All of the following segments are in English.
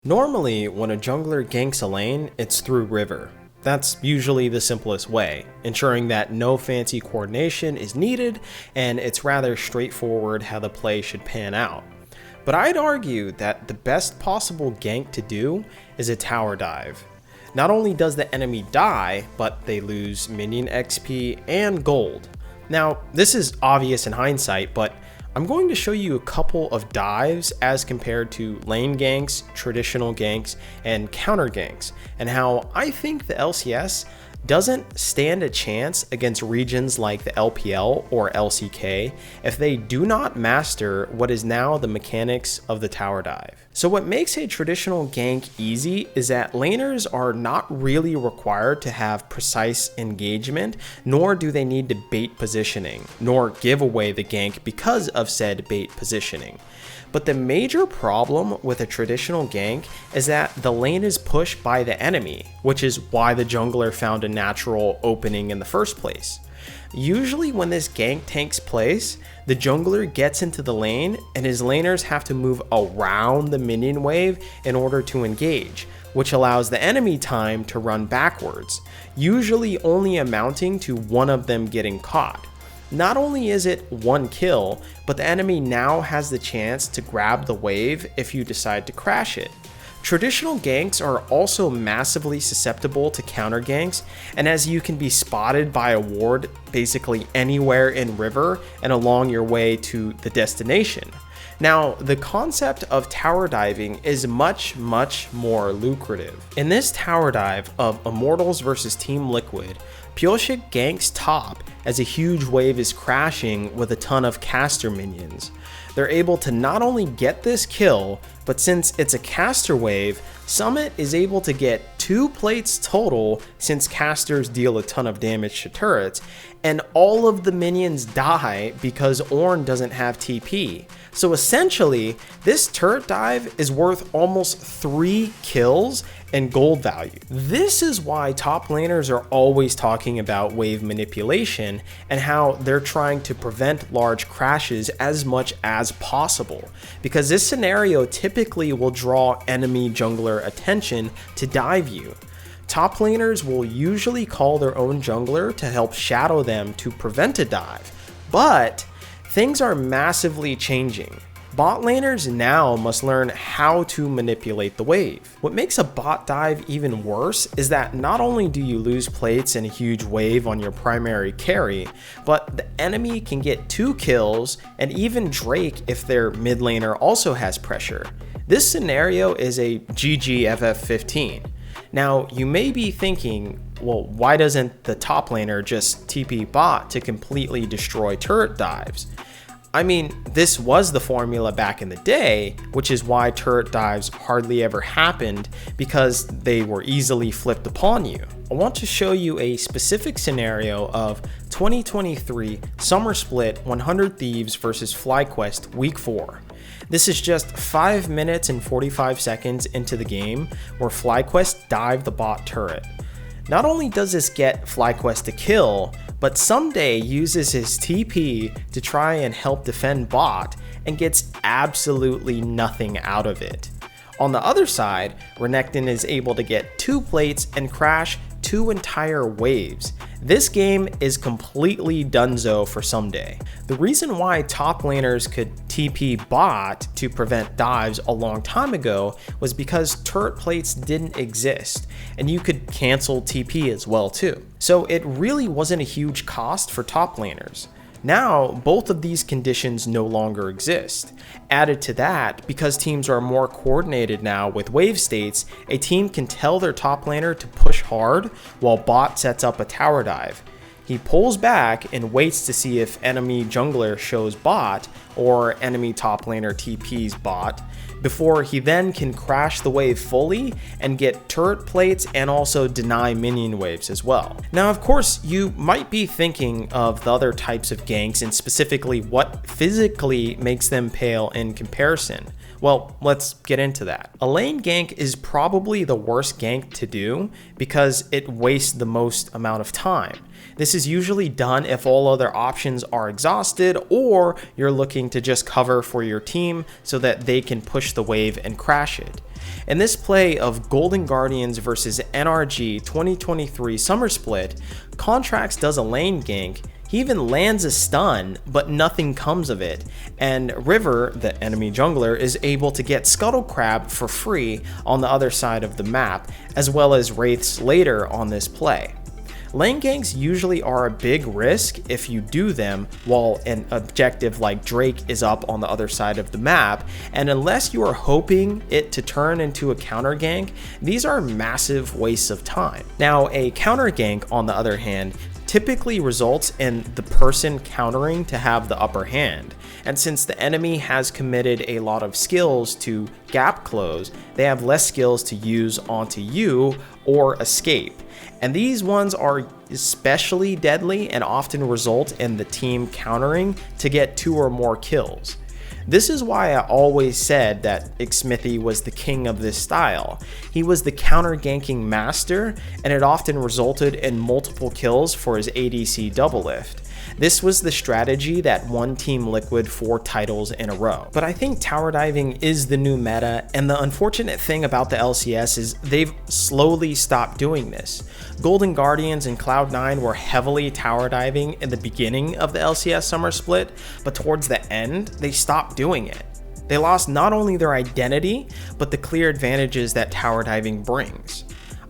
Normally, when a jungler ganks a lane, it's through river. That's usually the simplest way, ensuring that no fancy coordination is needed and it's rather straightforward how the play should pan out. But I'd argue that the best possible gank to do is a tower dive. Not only does the enemy die, but they lose minion XP and gold. Now, this is obvious in hindsight, but I'm going to show you a couple of dives as compared to lane ganks, traditional ganks, and counter ganks, and how I think the LCS doesn't stand a chance against regions like the LPL or LCK if they do not master what is now the mechanics of the tower dive. So what makes a traditional gank easy is that laners are not really required to have precise engagement, nor do they need to bait positioning, nor give away the gank because of said bait positioning. But the major problem with a traditional gank is that the lane is pushed by the enemy, which is why the jungler found a natural opening in the first place. Usually when this gank takes place, the jungler gets into the lane and his laners have to move around the minion wave in order to engage, which allows the enemy time to run backwards, usually only amounting to one of them getting caught. Not only is it one kill, but the enemy now has the chance to grab the wave if you decide to crash it. Traditional ganks are also massively susceptible to counter ganks, and as you can be spotted by a ward basically anywhere in river and along your way to the destination. Now, the concept of tower diving is much more lucrative. In this tower dive of Immortals versus Team Liquid, Pyosik ganks top as a huge wave is crashing with a ton of caster minions. They're able to not only get this kill, but since it's a caster wave, Summit is able to get 2 plates total since casters deal a ton of damage to turrets, and all of the minions die because Ornn doesn't have TP. So essentially, this turret dive is worth almost 3 kills and gold value. This is why top laners are always talking about wave manipulation and how they're trying to prevent large crashes as much as possible, because this scenario typically will draw enemy jungler attention to dive you. Top laners will usually call their own jungler to help shadow them to prevent a dive, but things are massively changing. Bot laners now must learn how to manipulate the wave. What makes a bot dive even worse is that not only do you lose plates and a huge wave on your primary carry, but the enemy can get 2 kills and even Drake if their mid laner also has pressure. This scenario is a GG FF15. Now, you may be thinking, well, why doesn't the top laner just TP bot to completely destroy turret dives? I mean, this was the formula back in the day, which is why turret dives hardly ever happened, because they were easily flipped upon you. I want to show you a specific scenario of 2023 Summer Split 100 Thieves versus FlyQuest Week 4. This is just 5 minutes and 45 seconds into the game where FlyQuest dived the bot turret. Not only does this get FlyQuest a kill, but Someday uses his TP to try and help defend bot and gets absolutely nothing out of it. On the other side, Renekton is able to get 2 plates and crash 2 entire waves. This game is completely donezo for Someday. The reason why top laners could TP bot to prevent dives a long time ago was because turret plates didn't exist, and you could cancel TP as well too. So it really wasn't a huge cost for top laners. Now, both of these conditions no longer exist. Added to that, because teams are more coordinated now with wave states, a team can tell their top laner to push hard while bot sets up a tower dive. He pulls back and waits to see if enemy jungler shows bot or enemy top laner TP's bot, before he then can crash the wave fully and get turret plates and also deny minion waves as well. Now, of course, you might be thinking of the other types of ganks and specifically what physically makes them pale in comparison. Well, let's get into that. A lane gank is probably the worst gank to do because it wastes the most amount of time. This is usually done if all other options are exhausted or you're looking to just cover for your team so that they can push the wave and crash it. In this play of Golden Guardians versus NRG 2023 Summer Split, Contracts does a lane gank. He even lands a stun, but nothing comes of it, and River, the enemy jungler, is able to get Scuttle Crab for free on the other side of the map, as well as Wraiths later on this play. Lane ganks usually are a big risk if you do them while an objective like Drake is up on the other side of the map, and unless you are hoping it to turn into a counter gank, these are massive wastes of time. Now, a counter gank, on the other hand, typically results in the person countering to have the upper hand. And since the enemy has committed a lot of skills to gap close, they have less skills to use onto you or escape. And these ones are especially deadly and often result in the team countering to get 2 or more kills. This is why I always said that Xmithie was the king of this style. He was the counter ganking master, and it often resulted in multiple kills for his ADC doublelift. This was the strategy that won Team Liquid 4 titles in a row. But I think tower diving is the new meta, and the unfortunate thing about the LCS is they've slowly stopped doing this. Golden Guardians and Cloud9 were heavily tower diving in the beginning of the LCS Summer Split, but towards the end, they stopped doing it. They lost not only their identity, but the clear advantages that tower diving brings.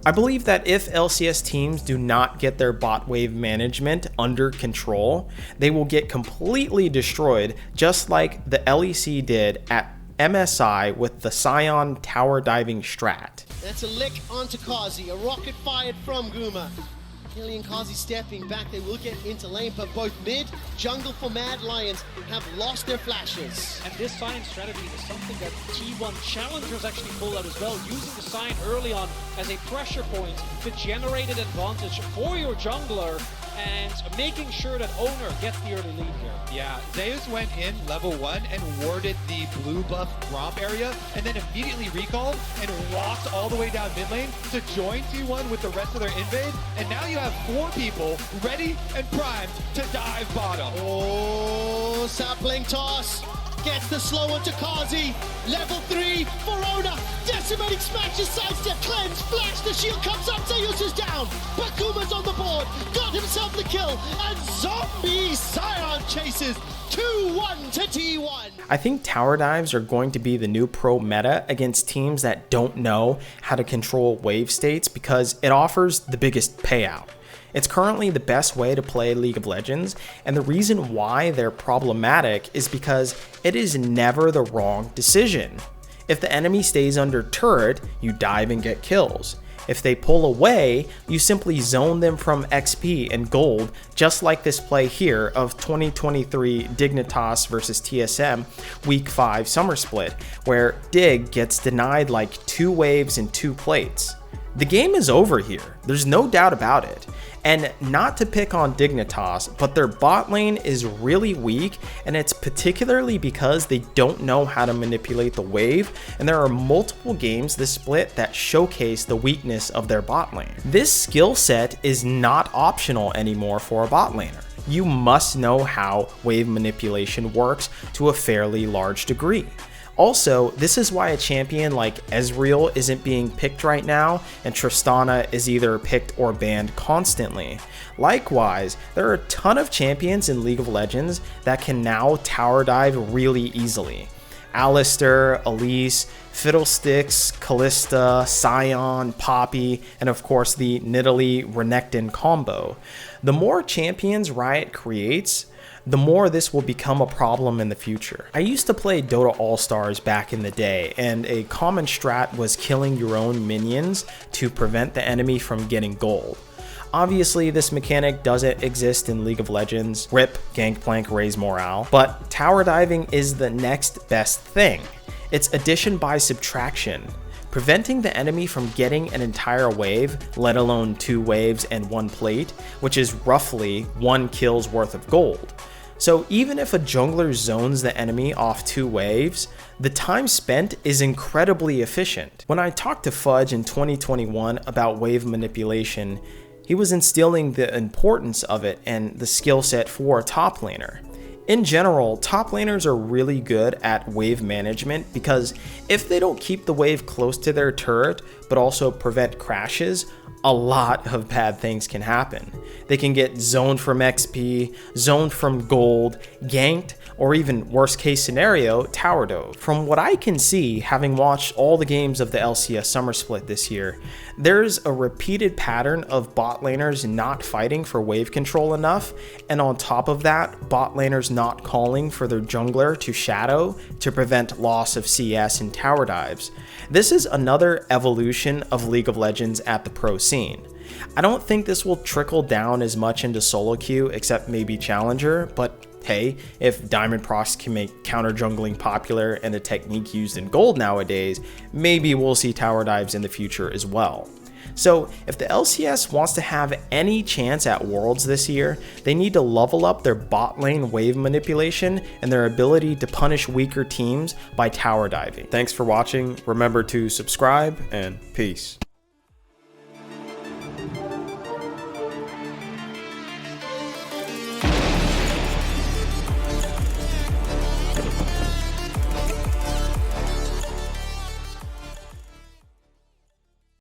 I believe that if LCS teams do not get their bot wave management under control, they will get completely destroyed, just like the LEC did at MSI with the Scion tower diving strat. That's a lick onto Kazi, a rocket fired from Guma. Kelly and Kazi stepping back, they will get into lane, but both mid, jungle for Mad Lions have lost their flashes. And this sign strategy is something that T1 challengers actually pulled out as well, using the sign early on as a pressure point to generate an advantage for your jungler and making sure that Owner gets the early lead here. Yeah, Zeus went in level 1 and warded the blue buff romp area, and then immediately recalled and walked all the way down mid lane to join T1 with the rest of their invade, and now you have 4 people ready and primed to dive bottom. Oh, sapling toss. Gets the slow onto Kazi. Level 3 for Owner. Decimating smashes, sidestep, cleanse, flash. The shield comes up. Zeus is down. Bakuma's on the board. Got himself the kill. And Zombie Scion chases 2-1 to T1. I think tower dives are going to be the new pro meta against teams that don't know how to control wave states because it offers the biggest payout. It's currently the best way to play League of Legends, and the reason why they're problematic is because it is never the wrong decision. If the enemy stays under turret, you dive and get kills. If they pull away, you simply zone them from XP and gold, just like this play here of 2023 Dignitas versus TSM Week 5 Summer Split, where Dig gets denied like 2 waves and 2 plates. The game is over here, there's no doubt about it. And not to pick on Dignitas, but their bot lane is really weak, and it's particularly because they don't know how to manipulate the wave, and there are multiple games this split that showcase the weakness of their bot lane. This skill set is not optional anymore for a bot laner. You must know how wave manipulation works to a fairly large degree. Also, this is why a champion like Ezreal isn't being picked right now, and Tristana is either picked or banned constantly. Likewise, there are a ton of champions in League of Legends that can now tower dive really easily. Alistar, Elise, Fiddlesticks, Kalista, Scion, Poppy, and of course the Nidalee Renekton combo. The more champions Riot creates, the more this will become a problem in the future. I used to play Dota All-Stars back in the day, and a common strat was killing your own minions to prevent the enemy from getting gold. Obviously, this mechanic doesn't exist in League of Legends. RIP, Gangplank, raise morale. But tower diving is the next best thing. It's addition by subtraction, preventing the enemy from getting an entire wave, let alone 2 waves and 1 plate, which is roughly 1 kill's worth of gold. So even if a jungler zones the enemy off 2 waves, the time spent is incredibly efficient. When I talked to Fudge in 2021 about wave manipulation, he was instilling the importance of it and the skill set for a top laner. In general, top laners are really good at wave management because if they don't keep the wave close to their turret, but also prevent crashes, a lot of bad things can happen. They can get zoned from XP, zoned from gold, ganked, or even worst case scenario, tower dove. From what I can see, having watched all the games of the LCS Summer Split this year, there's a repeated pattern of bot laners not fighting for wave control enough, and on top of that, bot laners not calling for their jungler to shadow to prevent loss of CS and tower dives. This is another evolution of League of Legends at the pro scene. I don't think this will trickle down as much into solo queue except maybe Challenger, but hey, if Diamond Procs can make counter jungling popular and a technique used in gold nowadays, maybe we'll see tower dives in the future as well. So if the LCS wants to have any chance at Worlds this year, they need to level up their bot lane wave manipulation and their ability to punish weaker teams by tower diving. Thanks for watching, remember to subscribe, and peace.